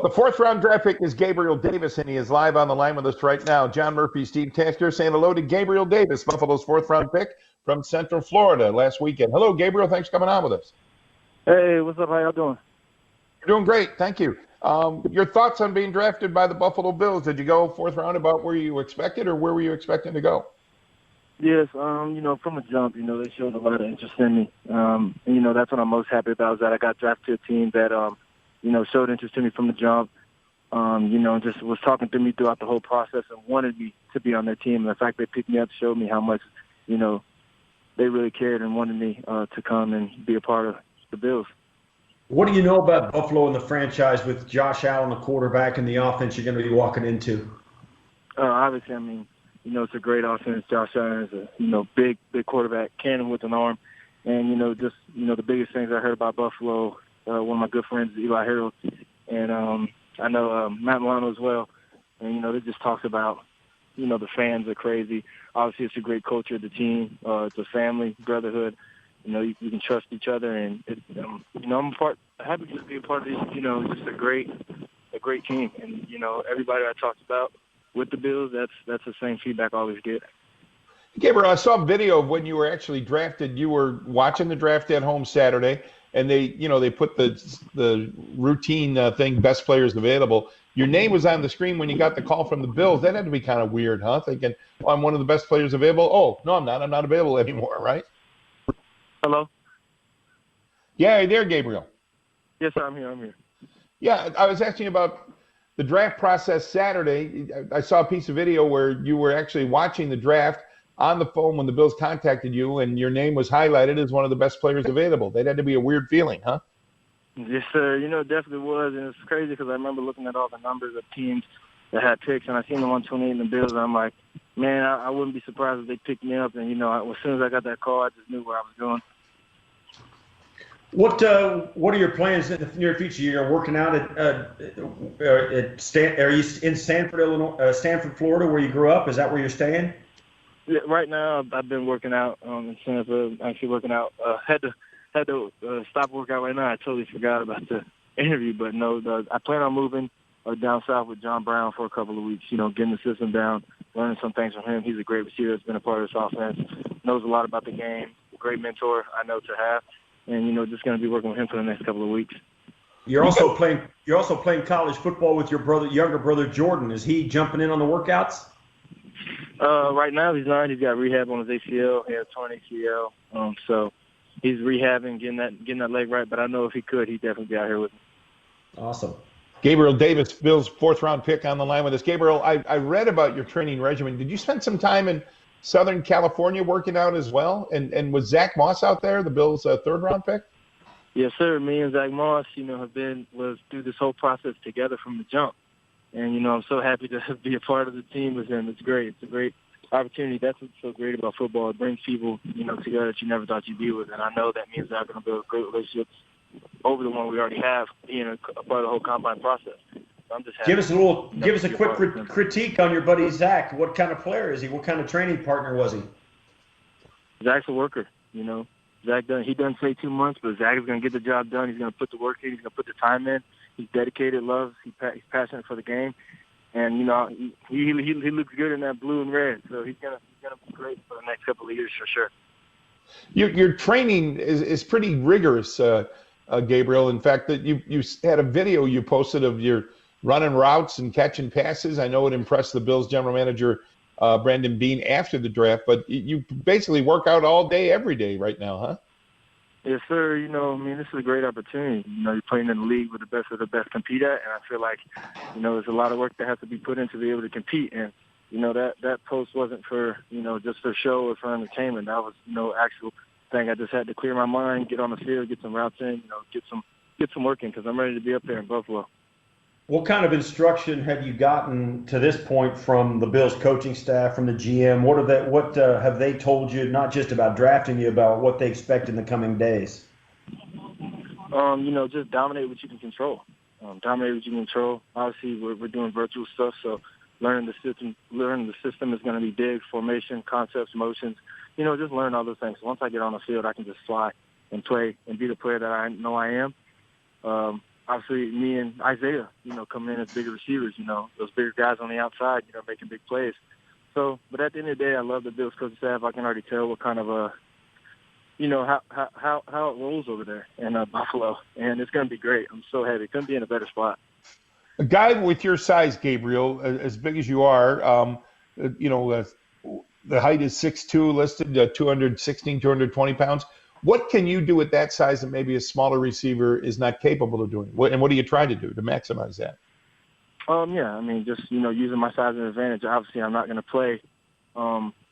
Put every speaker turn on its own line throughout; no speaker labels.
The fourth round draft pick is Gabriel Davis, and he is live on the line with us right now. John Murphy, Steve Tasker saying hello to Gabriel Davis, Buffalo's fourth round pick from Central Florida last weekend. Hello, Gabriel. Thanks for coming on with us.
Hey, what's up? How y'all doing?
You're doing great. Thank you. Your thoughts on being drafted by the Buffalo Bills? Did you go fourth round about where you expected, or where were you expecting to go?
Yes, from the jump, they showed a lot of interest in me. And, that's what I'm most happy about is that I got drafted to a team that, showed interest in me from the jump. Just was talking to me throughout the whole process and wanted me to be on their team. And the fact they picked me up showed me how much, they really cared and wanted me to come and be a part of the Bills.
What do you know about Buffalo and the franchise with Josh Allen, the quarterback, and the offense you're going to be walking into?
Obviously, it's a great offense. Josh Allen is a, big quarterback, cannon with an arm. And, the biggest things I heard about Buffalo, one of my good friends, Eli Harold, and I know Matt Milano as well. And, they just talked about, the fans are crazy. Obviously, it's a great culture of the team. It's a family, brotherhood. You can trust each other. And, I'm happy to be a part of this, just a great team. And, everybody I talked about with the Bills, that's the same feedback I always get.
Gabriel, I saw a video of when you were actually drafted. You were watching the draft at home Saturday, and they put the routine thing, best players available. Your name was on the screen when you got the call from the Bills. That had to be kind of weird, huh? Thinking, oh, I'm one of the best players available. Oh, no, I'm not. I'm not available anymore, right?
Hello?
Yeah, there, Gabriel.
Yes, sir, I'm here.
Yeah, I was asking about the draft process Saturday. I saw a piece of video where you were actually watching the draft on the phone when the Bills contacted you, and your name was highlighted as one of the best players available. That had to be a weird feeling, huh?
Yes, sir. It definitely was, and it's crazy because I remember looking at all the numbers of teams that had picks, and I seen the 128 in the Bills, and I'm like, man, I wouldn't be surprised if they picked me up. And, as soon as I got that call, I just knew where I was going.
What are your plans in the near future? You're working out are you in Sanford, Illinois, Sanford, Florida, where you grew up? Is that where you're staying?
Yeah, right now, I've been working out in Sanford. Actually working out. Had to stop workout right now. I totally forgot about the interview, but no, I plan on moving down south with John Brown for a couple of weeks. Getting the system down, learning some things from him. He's a great receiver. That's been a part of this offense. Knows a lot about the game. Great mentor I know to have. And, just going to be working with him for the next couple of weeks.
You're also playing college football with your younger brother Jordan. Is he jumping in on the workouts?
Right now he's not. He's got rehab on his ACL. He has torn ACL. So he's rehabbing, getting that leg right. But I know if he could, he'd definitely be out here with me.
Awesome.
Gabriel Davis, Bills' fourth-round pick on the line with us. Gabriel, I read about your training regimen. Did you spend some time in Southern California working out as well? And was Zach Moss out there, the Bills' third-round pick?
Yes, sir. Me and Zach Moss, was through this whole process together from the jump. And, I'm so happy to be a part of the team with him. It's great. It's a great opportunity. That's what's so great about football. It brings people, together that you never thought you'd be with. And I know that me and Zach are going to build great relationships over the one we already have, being a part of the whole combine process. So I'm just happy.
Give us a quick critique on your buddy Zach. What kind of player is he? What kind of training partner was he?
Zach's a worker, Zach he doesn't say 2 months, but Zach is going to get the job done. He's going to put the work in. He's going to put the time in. He's dedicated, he's passionate for the game, and he looks good in that blue and red. So he's gonna be great for the next couple of years for sure.
Your training is pretty rigorous, Gabriel. In fact, that you had a video you posted of your running routes and catching passes. I know it impressed the Bills general manager Brandon Beane after the draft, but you basically work out all day, every day right now, huh?
Yes, sir. This is a great opportunity. You're playing in the league with the best of the best compete at, and I feel like, there's a lot of work that has to be put in to be able to compete. And, that post wasn't for, just for show or for entertainment. That was, actual thing. I just had to clear my mind, get on the field, get some routes in, get some work in because I'm ready to be up there in Buffalo.
What kind of instruction have you gotten to this point from the Bills coaching staff, from the GM? What have they told you, not just about drafting you, about what they expect in the coming days?
Just dominate what you can control. Obviously, we're doing virtual stuff, so learning the system is going to be big. Formation, concepts, motions. Just learn all those things. Once I get on the field, I can just fly and play and be the player that I know I am. obviously me and Isaiah, coming in as bigger receivers, those bigger guys on the outside, making big plays. So, but at the end of the day, I love the Bills coaching staff. I can already tell what kind of how it rolls over there in Buffalo, and it's going to be great. I'm so happy. Couldn't be in a better spot.
A guy with your size, Gabriel, as big as you are, the height is 6'2", listed 216, 220 pounds. What can you do at that size that maybe a smaller receiver is not capable of doing? And what do you try to do to maximize that?
Just using my size as an advantage. Obviously, I'm not going to play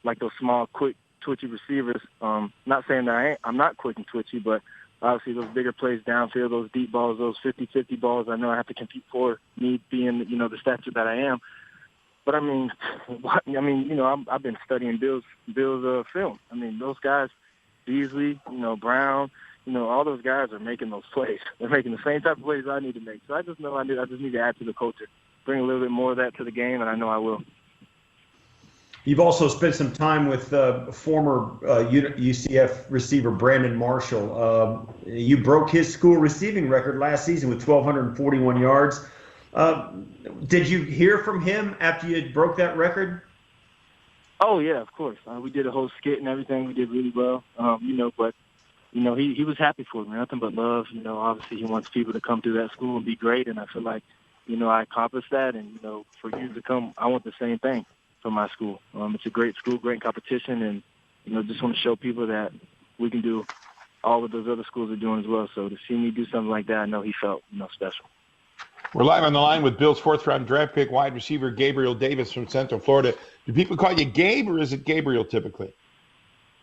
like those small, quick, twitchy receivers. Not saying that I'm not quick and twitchy, but obviously those bigger plays downfield, those deep balls, those 50-50 balls, I know I have to compete for, me being the stature that I am. But I've been studying Bill's film. Those guys, Beasley, Brown, all those guys are making those plays. They're making the same type of plays I need to make. So I just know I just need to add to the culture, bring a little bit more of that to the game, and I know I will.
You've also spent some time with former UCF receiver Brandon Marshall. You broke his school receiving record last season with 1,241 yards. Did you hear from him after you broke that record?
Oh, yeah, of course. We did a whole skit and everything. We did really well, but he was happy for me, nothing but love. Obviously he wants people to come through that school and be great, and I feel like, I accomplished that, and, for you to come, I want the same thing from my school. It's a great school, great competition, and, just want to show people that we can do all of those other schools are doing as well. So to see me do something like that, I know he felt, special.
We're live on the line with Bill's fourth-round draft pick, wide receiver Gabriel Davis from Central Florida. Do people call you Gabe, or is it Gabriel typically?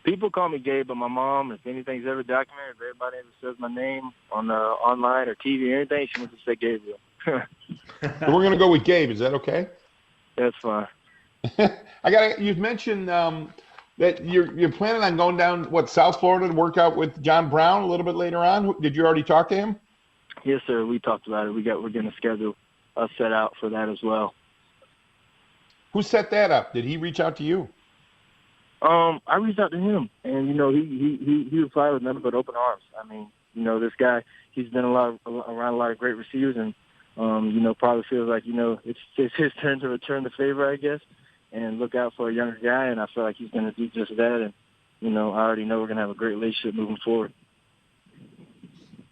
People call me Gabe, but my mom, if anything's ever documented, if everybody ever says my name on online or TV or anything, she wants to say Gabriel.
So we're going to go with Gabe. Is that okay?
That's fine.
You've mentioned that you're planning on going down, South Florida to work out with John Brown a little bit later on. Did you already talk to him?
Yes, sir. We talked about it. We're going to schedule a set out for that as well.
Who set that up? Did he reach out to you?
I reached out to him, and he replied with nothing but open arms. This guy, he's been around a lot of great receivers, and probably feels like it's his turn to return the favor, I guess, and look out for a younger guy. And I feel like he's going to do just that. And I already know we're going to have a great relationship moving forward.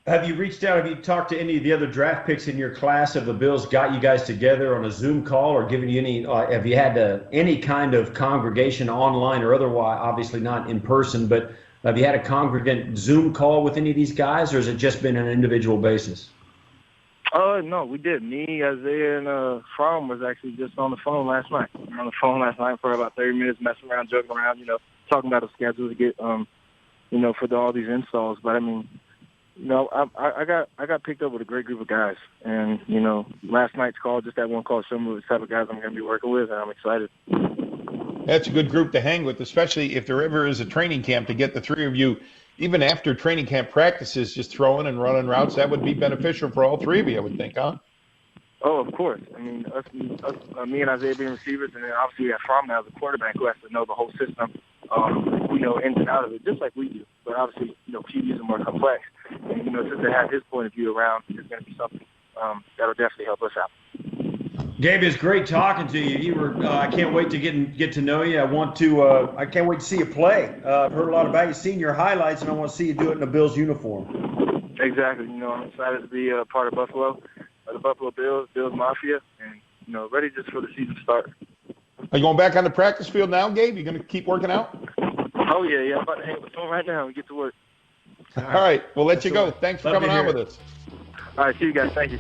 Have you reached out? Have you talked to any of the other draft picks in your class? Have the Bills got you guys together on a Zoom call, or given you any? Have you had any kind of congregation online or otherwise? Obviously not in person, but have you had a congregant Zoom call with any of these guys, or has it just been an individual basis?
No, we did. Me, Isaiah, and Fromm was actually just on the phone last night. We were on the phone last night for about 30 minutes, messing around, joking around, talking about a schedule to get, for all these installs. But I got picked up with a great group of guys, and last night's call, just that one call, showed me the type of guys I'm going to be working with, and I'm excited.
That's a good group to hang with, especially if there ever is a training camp, to get the three of you, even after training camp practices, just throwing and running routes. That would be beneficial for all three of you, I would think, huh?
Oh, of course. Me and Isaiah being receivers, and then obviously we have Fromm now as a quarterback who has to know the whole system, ins and out of it, just like we do. But obviously, QBs are more complex. And, since they have his point of view around, it's going to be something that'll definitely help us out.
Gabe, it's great talking to you. I can't wait to get to know you. I can't wait to see you play. I've heard a lot about you, seen your highlights, and I want to see you do it in a Bills uniform.
Exactly. I'm excited to be a part of Buffalo, the Buffalo Bills Mafia, and ready just for the season to start.
Are you going back on the practice field now, Gabe? You going to keep working out?
Oh yeah. I'm about to hang up the phone right now and get to work.
All right. We'll let you go. Thanks for coming on with us.
All right. See you guys. Thank you.